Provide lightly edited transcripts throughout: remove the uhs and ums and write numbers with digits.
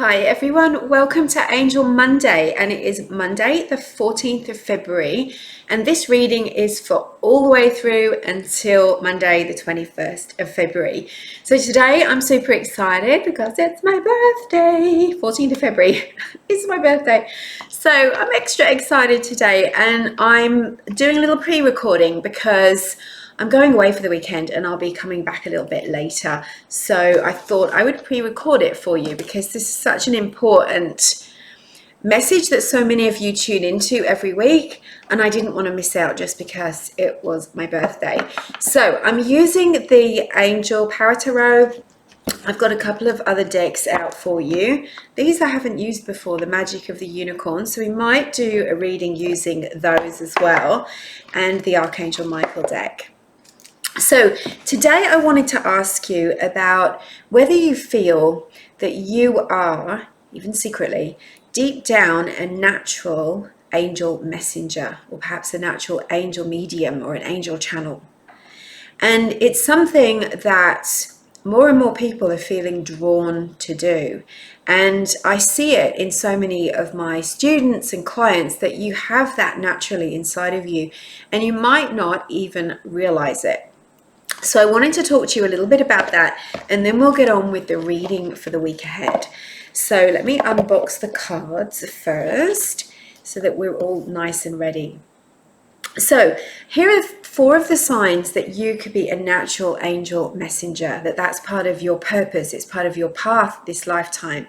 Hi everyone, welcome to Angel Monday, and it is Monday the 14th of February, and this reading is for all the way through until Monday the 21st of February. So today I'm super excited because it's my birthday. 14th of February is my birthday. So I'm extra excited today, and I'm doing a little pre-recording because I'm going away for the weekend and I'll be coming back a little bit later. So I thought I would pre-record it for you because this is such an important message that so many of you tune into every week, and I didn't want to miss out just because it was my birthday. So I'm using the Angel Power Tarot. I've got a couple of other decks out for you. These I haven't used before, the Magic of the Unicorn, so we might do a reading using those as well, and the Archangel Michael deck. So today I wanted to ask you about whether you feel that you are, even secretly, deep down a natural angel messenger, or perhaps a natural angel medium or an angel channel. And it's something that more and more people are feeling drawn to do. And I see it in so many of my students and clients that you have that naturally inside of you, and you might not even realize it. So I wanted to talk to you a little bit about that, and then we'll get on with the reading for the week ahead. So let me unbox the cards first so that we're all nice and ready. So here are 4 of the signs that you could be a natural angel messenger, that's part of your purpose, it's part of your path this lifetime.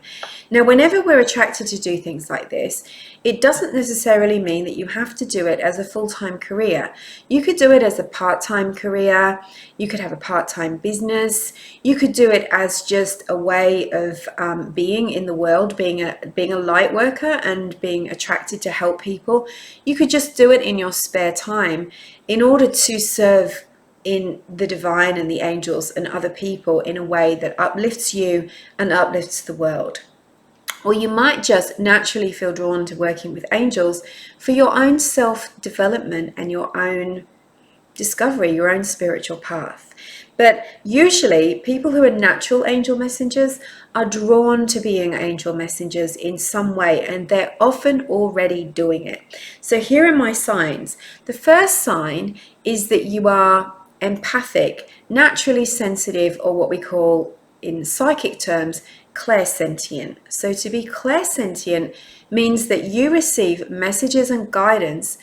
Now, whenever we're attracted to do things like this, it doesn't necessarily mean that you have to do it as a full-time career. You could do it as a part-time career, you could have a part-time business, you could do it as just a way of being in the world, being a light worker and being attracted to help people. You could just do it in your spare time in order to serve in the divine and the angels and other people in a way that uplifts you and uplifts the world. Or you might just naturally feel drawn to working with angels for your own self-development and your own discovery, your own spiritual path. But usually people who are natural angel messengers are drawn to being angel messengers in some way, and they're often already doing it. So here are my signs. The first sign is that you are empathic, naturally sensitive, or what we call in psychic terms, clairsentient. So to be clairsentient means that you receive messages and guidance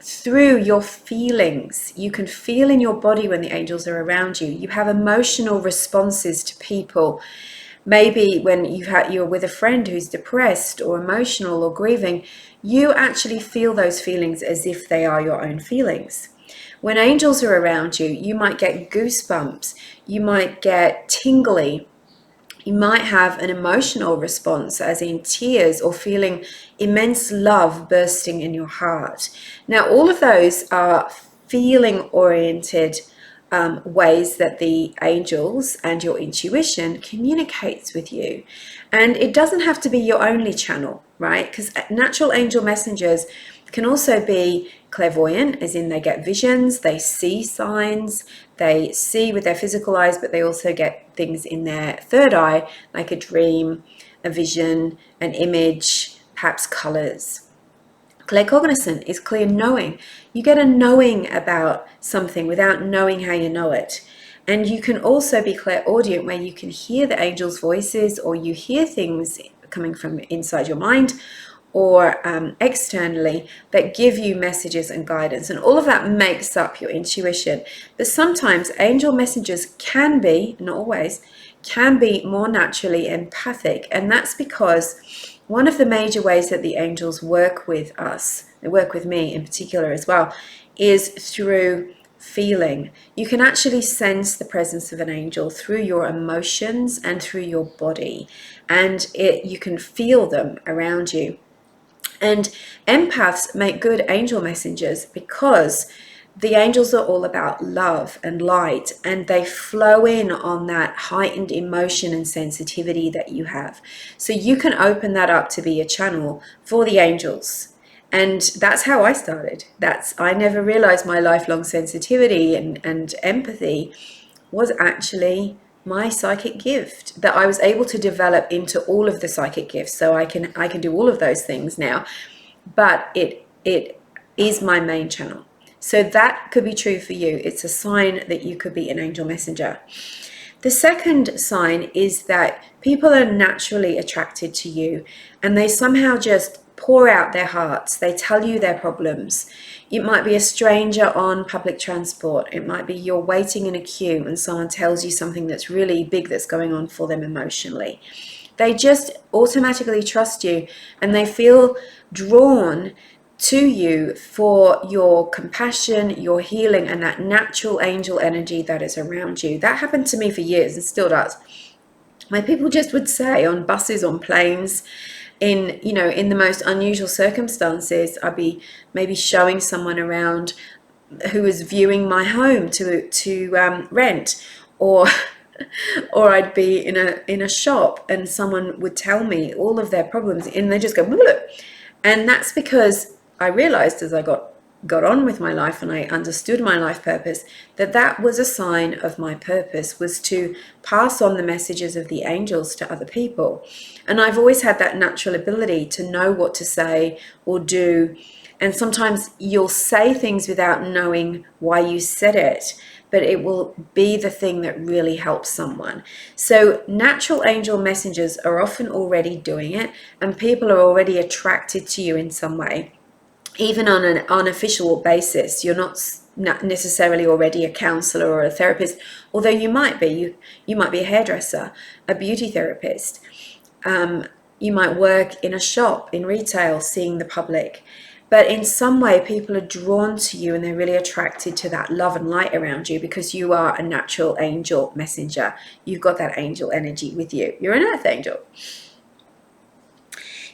through your feelings. You can feel in your body when the angels are around you. You have emotional responses to people. Maybe when you're with a friend who's depressed or emotional or grieving, you actually feel those feelings as if they are your own feelings. When angels are around you, you might get goosebumps, you might get tingly, you might have an emotional response, as in tears or feeling immense love bursting in your heart. Now, all of those are feeling-oriented ways that the angels and your intuition communicates with you. And it doesn't have to be your only channel, right? Because natural angel messengers can also be clairvoyant, as in they get visions, they see signs, they see with their physical eyes, but they also get things in their third eye, like a dream, a vision, an image, perhaps colors. Claircognizant is clear knowing. You get a knowing about something without knowing how you know it. And you can also be clairaudient, where you can hear the angels' voices, or you hear things coming from inside your mind or externally that give you messages and guidance. And all of that makes up your intuition. But sometimes angel messengers can be, not always, can be more naturally empathic. And that's because one of the major ways that the angels work with us, they work with me in particular as well, is through feeling. You can actually sense the presence of an angel through your emotions and through your body, and you can feel them around you. And empaths make good angel messengers because the angels are all about love and light, and they flow in on that heightened emotion and sensitivity that you have. So you can open that up to be a channel for the angels. And that's how I started. I never realized my lifelong sensitivity and empathy was actually my psychic gift that I was able to develop into all of the psychic gifts. So I can do all of those things now, but it is my main channel. So that could be true for you. It's a sign that you could be an angel messenger. The second sign is that people are naturally attracted to you, and they somehow just pour out their hearts. They tell you their problems. It might be a stranger on public transport. It might be you're waiting in a queue and someone tells you something that's really big that's going on for them emotionally. They just automatically trust you, and they feel drawn to you for your compassion, your healing, and that natural angel energy that is around you. That happened to me for years and still does. My people just would say on buses, on planes, in the most unusual circumstances, I'd be maybe showing someone around who was viewing my home to rent, or or I'd be in a shop and someone would tell me all of their problems and they just go bleh. And that's because I realized as I got on with my life and I understood my life purpose, that was a sign of my purpose, was to pass on the messages of the angels to other people. And I've always had that natural ability to know what to say or do. And sometimes you'll say things without knowing why you said it, but it will be the thing that really helps someone. So natural angel messengers are often already doing it, and people are already attracted to you in some way. Even on an unofficial basis, you're not necessarily already a counselor or a therapist, although you might be. You might be a hairdresser, a beauty therapist. You might work in a shop, in retail, seeing the public. But in some way, people are drawn to you and they're really attracted to that love and light around you because you are a natural angel messenger. You've got that angel energy with you. You're an earth angel.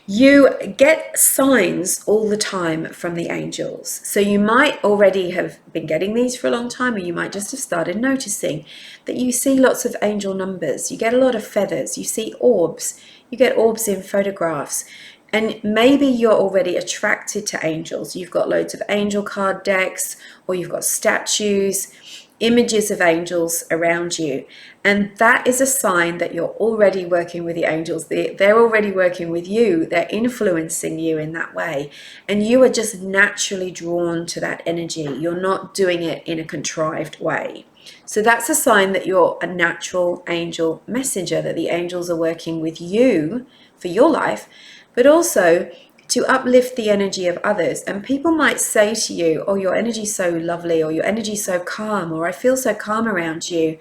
You get signs all the time from the angels. So you might already have been getting these for a long time, or you might just have started noticing that you see lots of angel numbers. You get a lot of feathers. You see orbs. You get orbs in photographs. And maybe you're already attracted to angels. You've got loads of angel card decks, or you've got statues, images of angels around you. And that is a sign that you're already working with the angels. They're already working with you. They're influencing you in that way. And you are just naturally drawn to that energy. You're not doing it in a contrived way. So that's a sign that you're a natural angel messenger, that the angels are working with you for your life, but also to uplift the energy of others. And people might say to you, oh, your energy's so lovely, or your energy's so calm, or I feel so calm around you,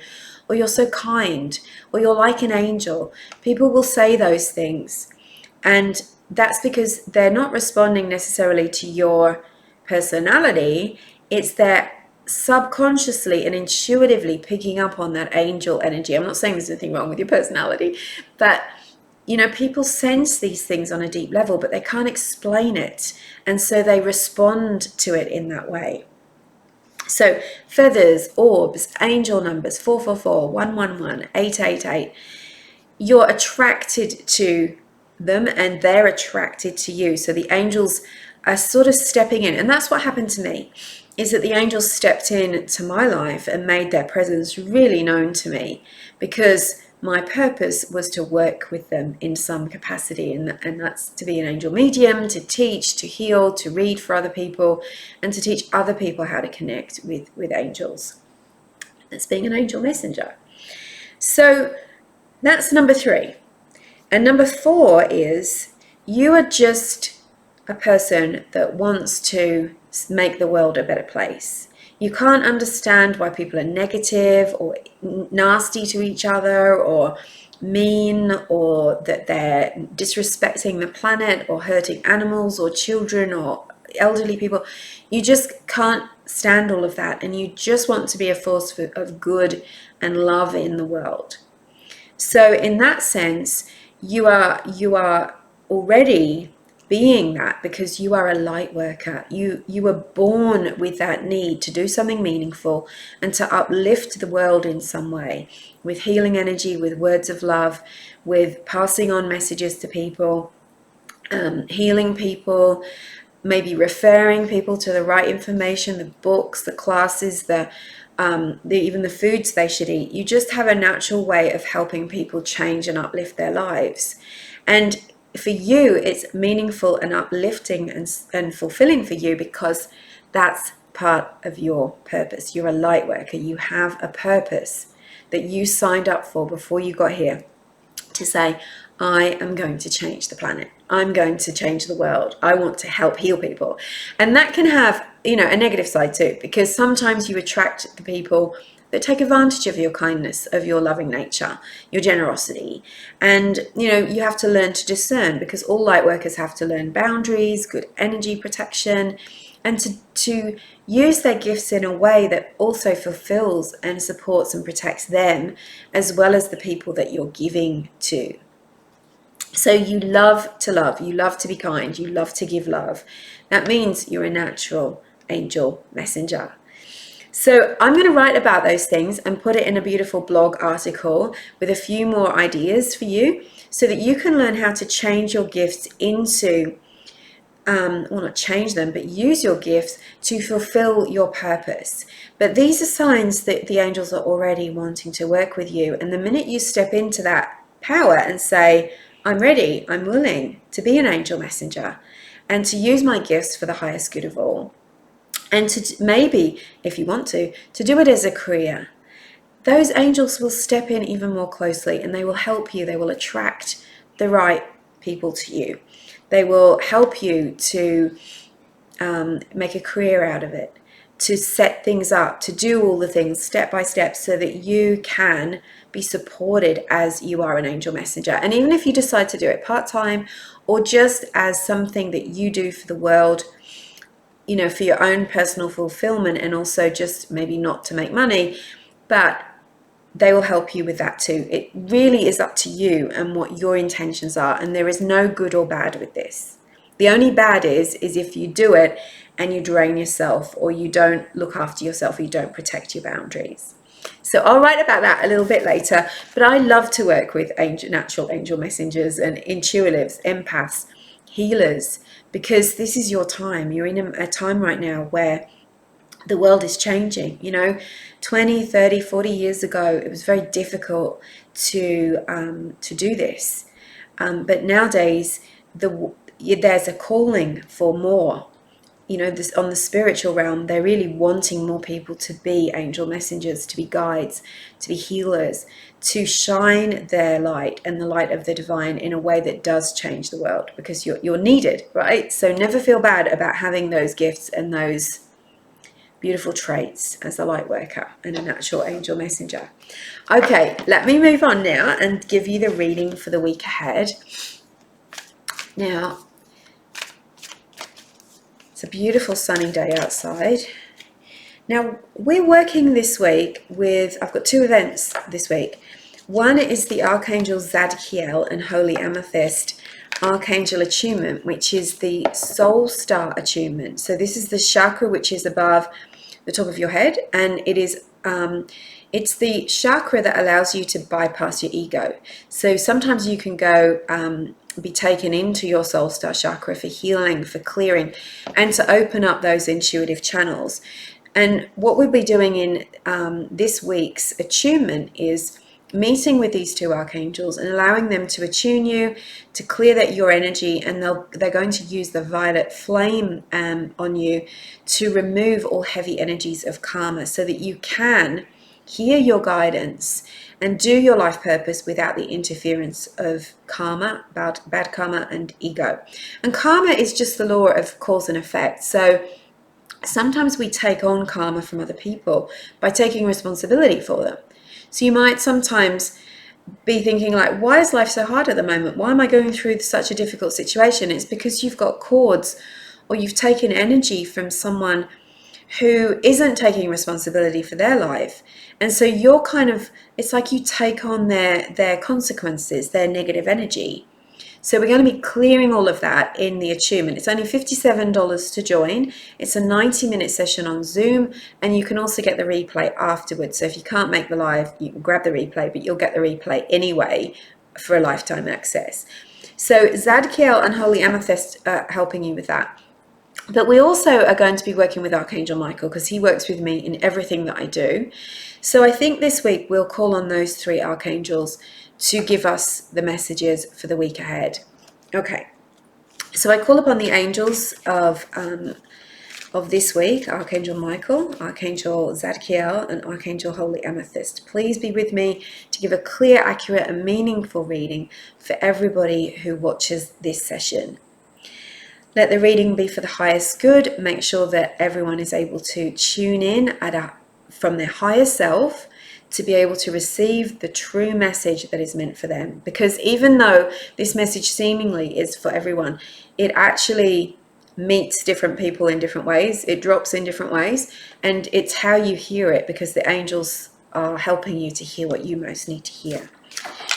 or you're so kind, or you're like an angel. People will say those things. And that's because they're not responding necessarily to your personality. It's they're subconsciously and intuitively picking up on that angel energy. I'm not saying there's anything wrong with your personality, but people sense these things on a deep level, but they can't explain it. And so they respond to it in that way. So feathers, orbs, angel numbers, 444, 111, 888. You're attracted to them and they're attracted to you. So the angels are sort of stepping in. And that's what happened to me, is that the angels stepped in to my life and made their presence really known to me, because my purpose was to work with them in some capacity, and that's to be an angel medium, to teach, to heal, to read for other people, and to teach other people how to connect with angels. That's being an angel messenger. So that's number 3. And number 4 is you are just a person that wants to make the world a better place. You can't understand why people are negative or nasty to each other, or mean, or that they're disrespecting the planet or hurting animals or children or elderly people. You just can't stand all of that, and you just want to be a force of good and love in the world. So in that sense, you are already being that, because you are a light worker. You were born with that need to do something meaningful and to uplift the world in some way, with healing energy, with words of love, with passing on messages to people, healing people, maybe referring people to the right information, the books, the classes, the even the foods they should eat. You just have a natural way of helping people change and uplift their lives. And for you, it's meaningful and uplifting and fulfilling for you, because that's part of your purpose. You're a light worker. You have a purpose that you signed up for before you got here, to say, I am going to change the planet. I'm going to change the world. I want to help heal people. And that can have, a negative side too, because sometimes you attract the people that take advantage of your kindness, of your loving nature, your generosity. And, you have to learn to discern, because all light workers have to learn boundaries, good energy protection, and to use their gifts in a way that also fulfills and supports and protects them, as well as the people that you're giving to. So you love to love, you love to be kind, you love to give love. That means you're a natural angel messenger. So I'm going to write about those things and put it in a beautiful blog article with a few more ideas for you, so that you can learn how to change your gifts into, well, not change them, but use your gifts to fulfill your purpose. But these are signs that the angels are already wanting to work with you. And the minute you step into that power and say, I'm ready, I'm willing to be an angel messenger and to use my gifts for the highest good of all, and to maybe, if you want to do it as a career, those angels will step in even more closely, and they will help you. They will attract the right people to you. They will help you to make a career out of it, to set things up, to do all the things step by step, so that you can be supported as you are an angel messenger. And even if you decide to do it part-time, or just as something that you do for the world, for your own personal fulfillment, and also just maybe not to make money, but they will help you with that too. It really is up to you and what your intentions are, and there is no good or bad with this. The only bad is if you do it and you drain yourself, or you don't look after yourself, or you don't protect your boundaries. So I'll write about that a little bit later, but I love to work with natural angel messengers and intuitives, empaths, healers, because this is your time. You're in a time right now where the world is changing. 20, 30, 40 years ago, it was very difficult to do this. But nowadays, there's a calling for more. This on the spiritual realm, they're really wanting more people to be angel messengers, to be guides, to be healers, to shine their light and the light of the divine in a way that does change the world, because you're needed, right? So never feel bad about having those gifts and those beautiful traits as a light worker and a natural angel messenger. Okay, let me move on now and give you the reading for the week ahead. Now, it's a beautiful sunny day outside. Now, we're working this week with, I've got two events this week. One is the Archangel Zadkiel and Holy Amethyst Archangel Attunement, which is the Soul Star Attunement. So this is the chakra which is above the top of your head, and it is it's the chakra that allows you to bypass your ego. So sometimes you can go be taken into your soul star chakra for healing, for clearing, and to open up those intuitive channels. And what we'll be doing in this week's attunement is meeting with these two archangels and allowing them to attune you, to clear that your energy, and they're going to use the violet flame on you to remove all heavy energies of karma, so that you can hear your guidance and do your life purpose without the interference of karma, bad karma and ego. And karma is just the law of cause and effect. So sometimes we take on karma from other people by taking responsibility for them. So you might sometimes be thinking like, why is life so hard at the moment? Why am I going through such a difficult situation? It's because you've got cords, or you've taken energy from someone who isn't taking responsibility for their life. And so you're it's like you take on their consequences, their negative energy. So we're going to be clearing all of that in the attunement. It's only $57 to join. It's a 90-minute session on Zoom, and you can also get the replay afterwards. So if you can't make the live, you can grab the replay, but you'll get the replay anyway for a lifetime access. So Zadkiel and Holy Amethyst are helping you with that. But we also are going to be working with Archangel Michael because he works with me in everything that I do. So I think this week we'll call on those three archangels to give us the messages for the week ahead. Okay, so I call upon the angels of this week, Archangel Michael, Archangel Zadkiel, and Archangel Holy Amethyst. Please be with me to give a clear, accurate, and meaningful reading for everybody who watches this session. Let the reading be for the highest good. Make sure that everyone is able to tune in from their higher self to be able to receive the true message that is meant for them. Because even though this message seemingly is for everyone, it actually meets different people in different ways. It drops in different ways, and it's how you hear it, because the angels are helping you to hear what you most need to hear.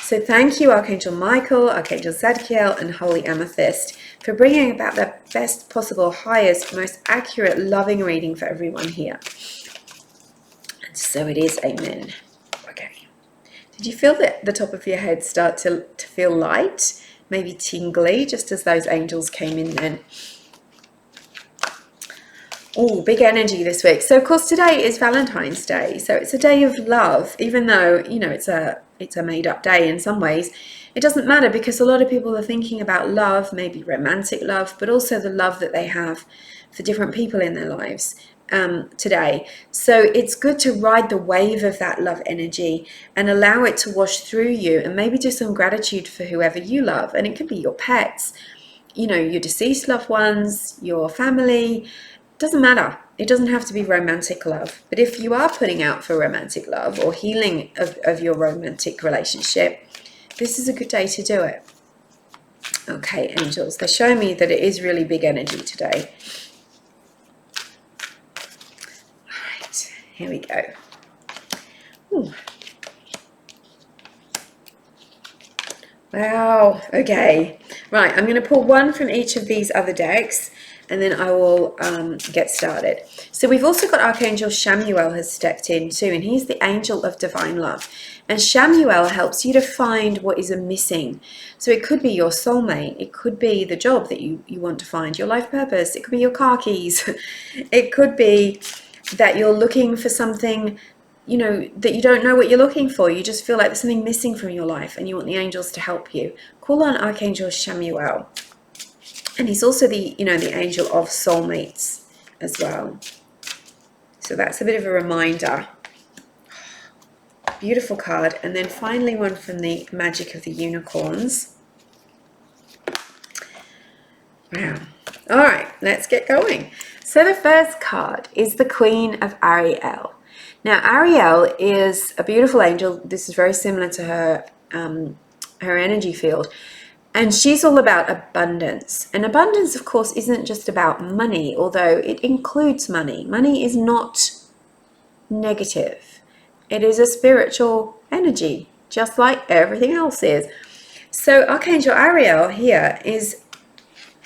So thank you, Archangel Michael, Archangel Zadkiel, and Holy Amethyst, for bringing about the best possible, highest, most accurate, loving reading for everyone here. And so it is, amen. Okay. Did you feel that the top of your head start to feel light, maybe tingly, just as those angels came in then? Oh, big energy this week. So of course today is Valentine's Day. So it's a day of love, even though, you know, it's a made up day in some ways. It doesn't matter, because a lot of people are thinking about love, maybe romantic love, but also the love that they have for different people in their lives today. So it's good to ride the wave of that love energy and allow it to wash through you, and maybe do some gratitude for whoever you love. And it could be your pets, you know, your deceased loved ones, your family. Doesn't matter. It doesn't have to be romantic love. But if you are putting out for romantic love or healing of your romantic relationship, this is a good day to do it. Okay, angels, they show me that it is really big energy today. All right, here we go. Ooh. Wow, okay. Right, I'm going to pull one from each of these other decks, and then I will get started. So we've also got Archangel Shamuel has stepped in too, and he's the angel of divine love. And Shamuel helps you to find what is missing. So it could be your soulmate, it could be the job that you want to find, your life purpose, it could be your car keys, it could be that you're looking for something, you know, that you don't know what you're looking for. You just feel like there's something missing from your life and you want the angels to help you. Call on Archangel Shamuel. And he's also the, you know, the angel of soulmates as well. So that's a bit of a reminder. Beautiful card. And then finally one from the Magic of the Unicorns. Wow. All right, let's get going. So the first card is the Queen of Ariel. Now, Ariel is a beautiful angel. This is very similar to her, her energy field. And she's all about abundance. And abundance, of course, isn't just about money, although it includes money. Money is not negative. It is a spiritual energy, just like everything else is. So Archangel Ariel here is,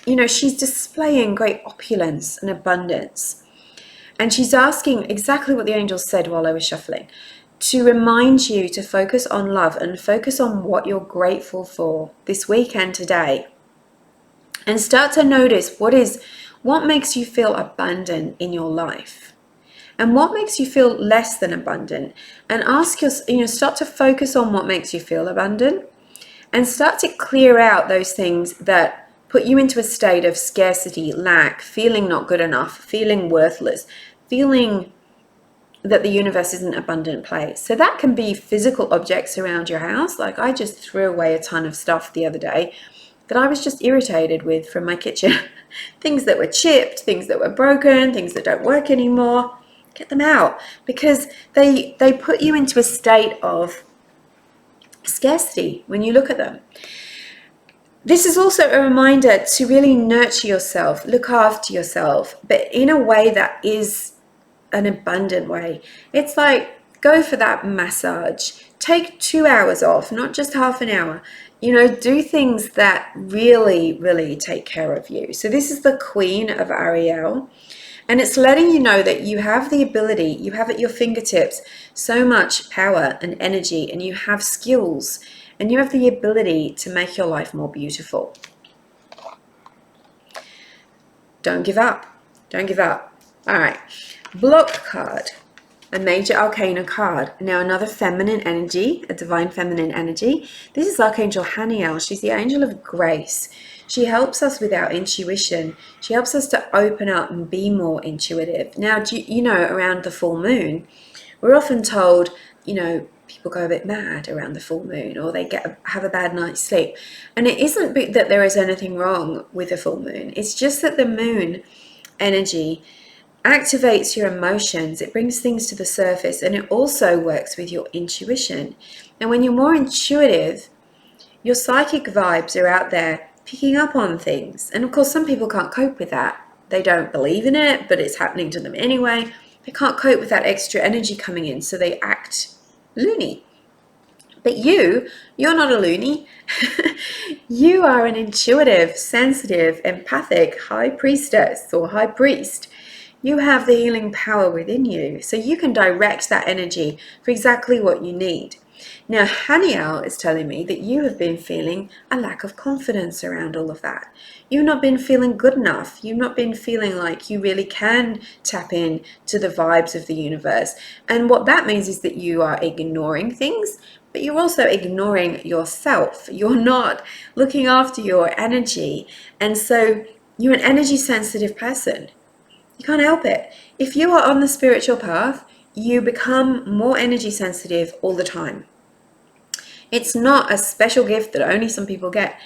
you know, she's displaying great opulence and abundance. And she's asking exactly what the angels said while I was shuffling, to remind you to focus on love and focus on what you're grateful for this weekend today. And start to notice what makes you feel abundant in your life and what makes you feel less than abundant. And ask yourself, you know, start to focus on what makes you feel abundant and start to clear out those things that put you into a state of scarcity, lack, feeling not good enough, feeling worthless, feeling that the universe is an abundant place. So that can be physical objects around your house. Like I just threw away a ton of stuff the other day that I was just irritated with from my kitchen. Things that were chipped, things that were broken, things that don't work anymore. Get them out, because they put you into a state of scarcity when you look at them. This is also a reminder to really nurture yourself, look after yourself, but in a way that is an abundant way. It's like, go for that massage. Take 2 hours off, not just half an hour. You know, do things that really, really take care of you. So this is the Queen of Ariel. And it's letting you know that you have the ability, you have at your fingertips so much power and energy, and you have skills, and you have the ability to make your life more beautiful. Don't give up. Don't give up. All right. Block card. A major arcana card. Now another feminine energy, a divine feminine energy. This is Archangel Haniel. She's the angel of grace. She helps us with our intuition. She helps us to open up and be more intuitive. Now, you know, around the full moon, we're often told, you know, people go a bit mad around the full moon, or they have a bad night's sleep. And it isn't that there is anything wrong with the full moon. It's just that the moon energy activates your emotions, it brings things to the surface, and it also works with your intuition. And when you're more intuitive, your psychic vibes are out there picking up on things. And of course, some people can't cope with that. They don't believe in it, but it's happening to them anyway. They can't cope with that extra energy coming in, so they act loony. But you're not a loony. You are an intuitive, sensitive, empathic high priestess or high priest. You have the healing power within you, so you can direct that energy for exactly what you need. Now, Haniel is telling me that you have been feeling a lack of confidence around all of that. You've not been feeling good enough. You've not been feeling like you really can tap in to the vibes of the universe. And what that means is that you are ignoring things, but you're also ignoring yourself. You're not looking after your energy. And so you're an energy sensitive person. You can't help it. If you are on the spiritual path, you become more energy sensitive all the time. It's not a special gift that only some people get.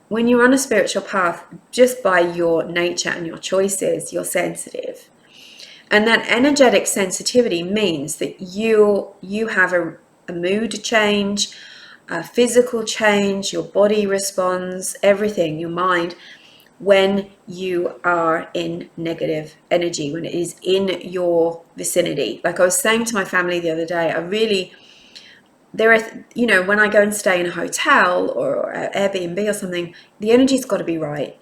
When you're on a spiritual path, just by your nature and your choices, you're sensitive. And that energetic sensitivity means that you have a mood change, a physical change, your body responds, everything, your mind, when you are in negative energy, when it is in your vicinity. Like I was saying to my family the other day, when I go and stay in a hotel or an Airbnb or something, the energy's got to be right.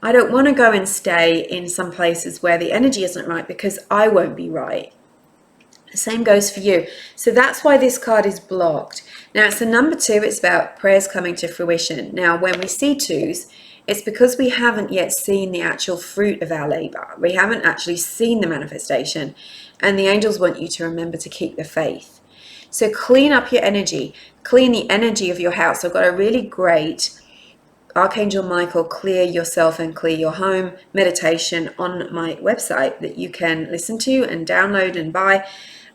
I don't want to go and stay in some places where the energy isn't right, because I won't be right. The same goes for you. So that's why this card is blocked. Now it's the number 2. It's about prayers coming to fruition. Now when we see 2s, it's because we haven't yet seen the actual fruit of our labor. We haven't actually seen the manifestation. And the angels want you to remember to keep the faith. So clean up your energy. Clean the energy of your house. I've got a really great Archangel Michael Clear Yourself and Clear Your Home meditation on my website that you can listen to and download and buy.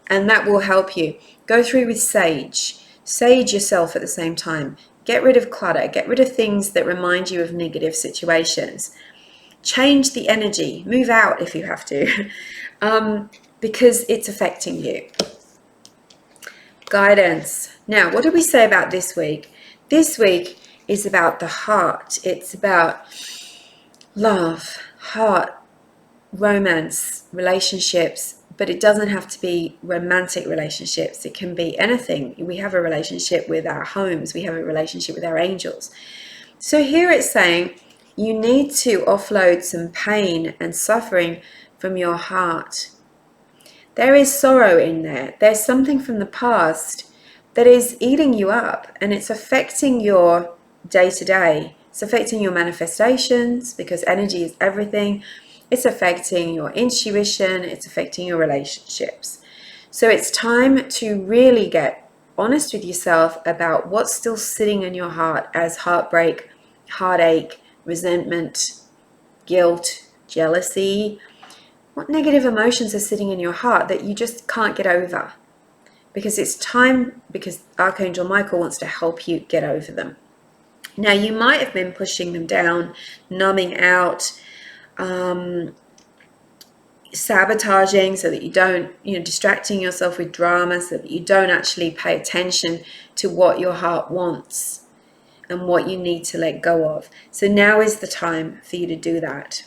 And that will help you. Go through with sage. Sage yourself at the same time. Get rid of clutter. Get rid of things that remind you of negative situations. Change the energy. Move out if you have to, because it's affecting you. Guidance. Now, what did we say about this week? This week is about the heart. It's about love, heart, romance, relationships. But it doesn't have to be romantic relationships. It can be anything. We have a relationship with our homes. We have a relationship with our angels. So here it's saying you need to offload some pain and suffering from your heart. There is sorrow in there. There's something from the past that is eating you up, and it's affecting your day-to-day. It's affecting your manifestations, because energy is everything. It's affecting your intuition. It's affecting your relationships. So it's time to really get honest with yourself about what's still sitting in your heart as heartbreak, heartache, resentment, guilt, jealousy. What negative emotions are sitting in your heart that you just can't get over? Because it's time, because Archangel Michael wants to help you get over them. Now, you might have been pushing them down, numbing out, sabotaging so that you don't, distracting yourself with drama so that you don't actually pay attention to what your heart wants and what you need to let go of. So now is the time for you to do that.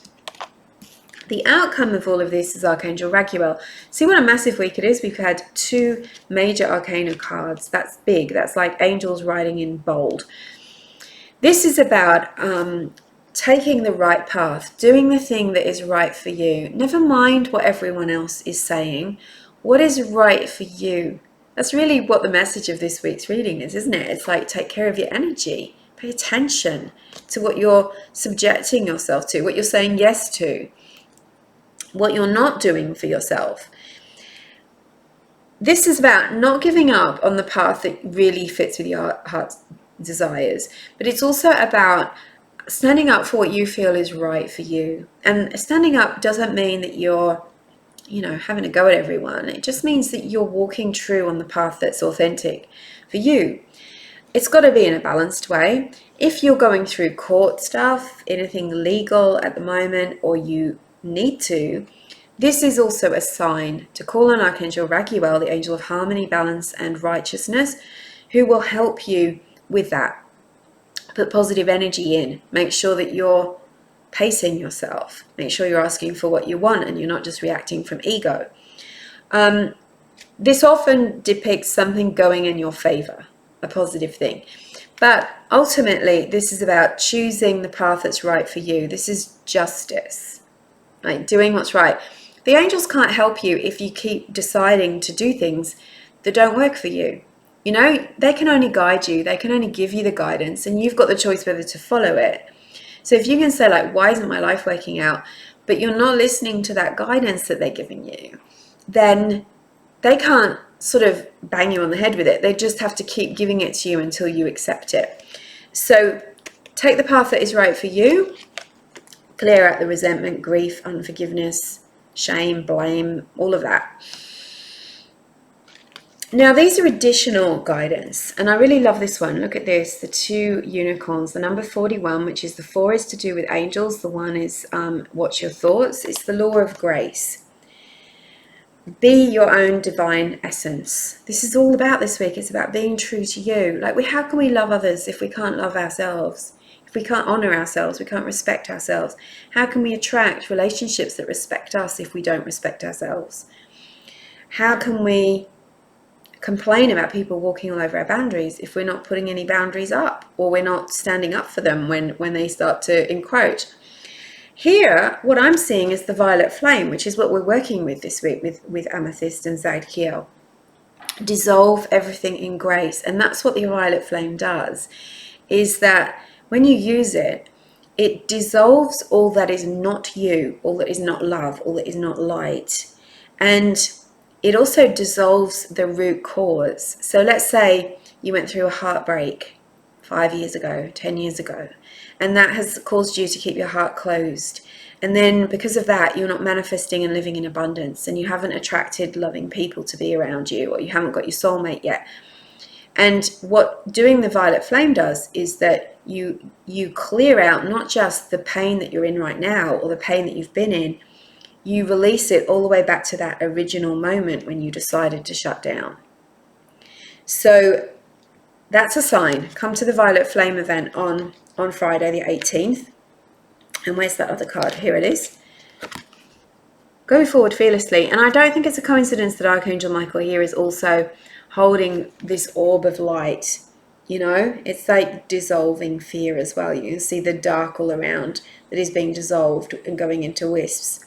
The outcome of all of this is Archangel Zadkiel. See what a massive week it is? We've had 2 major arcana cards. That's big. That's like angels writing in bold. This is about taking the right path, doing the thing that is right for you. Never mind what everyone else is saying. What is right for you? That's really what the message of this week's reading is, isn't it? It's like, take care of your energy. Pay attention to what you're subjecting yourself to, what you're saying yes to. what you're not doing for yourself. This is about not giving up on the path that really fits with your heart's desires, but it's also about standing up for what you feel is right for you. And standing up doesn't mean that you're, having a go at everyone. It just means that you're walking true on the path that's authentic for you. It's got to be in a balanced way. If you're going through court stuff, anything legal at the moment, or you need to, this is also a sign to call on Archangel Zadkiel, the angel of harmony, balance, and righteousness, who will help you with that. Put positive energy in. Make sure that you're pacing yourself. Make sure you're asking for what you want and you're not just reacting from ego. This often depicts something going in your favor, a positive thing. But ultimately, this is about choosing the path that's right for you. This is justice, right? Doing what's right. The angels can't help you if you keep deciding to do things that don't work for you. They can only guide you. They can only give you the guidance, and you've got the choice whether to follow it. So if you can say, like, why isn't my life working out? But you're not listening to that guidance that they're giving you, then they can't sort of bang you on the head with it. They just have to keep giving it to you until you accept it. So take the path that is right for you. Clear out the resentment, grief, unforgiveness, shame, blame, all of that. Now, these are additional guidance, and I really love this one. Look at this, the 2 unicorns, the number 41, which is the 4 is to do with angels. The 1 is watch your thoughts. It's the law of grace. Be your own divine essence. This is all about this week. It's about being true to you. Like, how can we love others if we can't love ourselves? If we can't honor ourselves, we can't respect ourselves. How can we attract relationships that respect us if we don't respect ourselves? How can we complain about people walking all over our boundaries if we're not putting any boundaries up, or we're not standing up for them when they start to encroach? Here, what I'm seeing is the violet flame, which is what we're working with this week with Amethyst and Zadkiel. Dissolve everything in grace. And that's what the violet flame does, is that when you use it, it dissolves all that is not you, all that is not love, all that is not light. And it also dissolves the root cause. So let's say you went through a heartbreak 5 years ago, 10 years ago, and that has caused you to keep your heart closed. And then because of that, you're not manifesting and living in abundance, and you haven't attracted loving people to be around you, or you haven't got your soulmate yet. And what doing the violet flame does is that you clear out not just the pain that you're in right now, or the pain that you've been in, you release it all the way back to that original moment when you decided to shut down. So that's a sign. Come to the Violet Flame event on Friday the 18th. And where's that other card? Here it is. Go forward fearlessly. And I don't think it's a coincidence that Archangel Michael here is also holding this orb of light. It's like dissolving fear as well. You can see the dark all around that is being dissolved and going into wisps.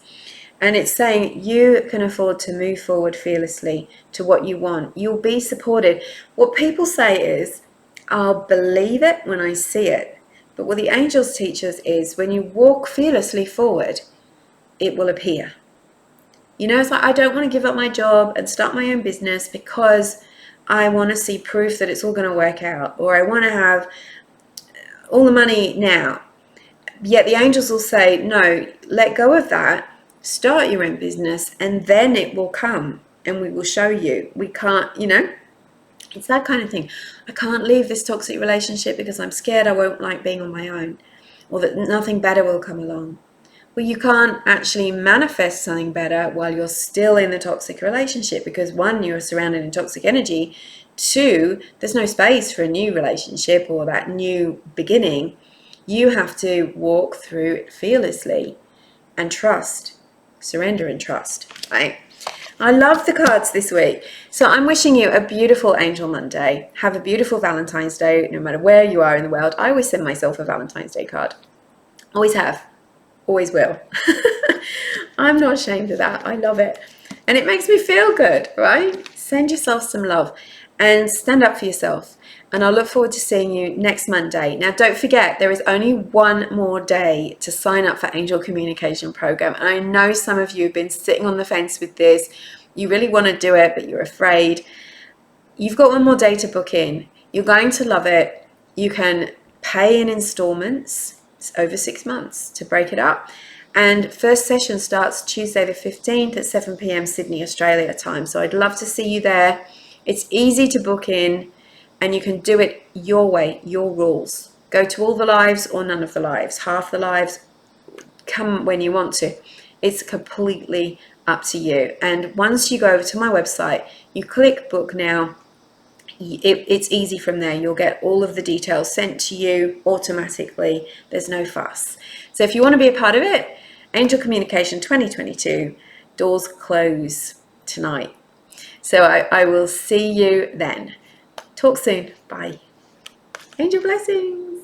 And it's saying you can afford to move forward fearlessly to what you want. You'll be supported. What people say is, I'll believe it when I see it. But what the angels teach us is when you walk fearlessly forward, it will appear. It's like, I don't want to give up my job and start my own business because I want to see proof that it's all going to work out, or I want to have all the money now. Yet the angels will say, no, let go of that. Start your own business, and then it will come, and we will show you. We can't, it's that kind of thing. I can't leave this toxic relationship because I'm scared I won't like being on my own, or that nothing better will come along. Well, you can't actually manifest something better while you're still in the toxic relationship, because 1, you're surrounded in toxic energy. 2, there's no space for a new relationship or that new beginning. You have to walk through it fearlessly and trust. Surrender and trust, right? I love the cards this week. So I'm wishing you a beautiful Angel Monday. Have a beautiful Valentine's Day, no matter where you are in the world. I always send myself a Valentine's Day card. Always have. Always will. I'm not ashamed of that. I love it. And it makes me feel good, right? Send yourself some love and stand up for yourself. And I look forward to seeing you next Monday. Now, don't forget, there is only one more day to sign up for Angel Communication Program. And I know some of you have been sitting on the fence with this. You really want to do it, but you're afraid. You've got one more day to book in. You're going to love it. You can pay in installments. It's over 6 months to break it up. And first session starts Tuesday the 15th at 7 p.m. Sydney, Australia time. So I'd love to see you there. It's easy to book in and you can do it your way, your rules. Go to all the lives or none of the lives, half the lives, come when you want to. It's completely up to you. And once you go over to my website, you click book now. It's easy from there. You'll get all of the details sent to you automatically. There's no fuss. So if you want to be a part of it, Angel Communication 2022, doors close tonight. So I will see you then. Talk soon. Bye. Angel blessings.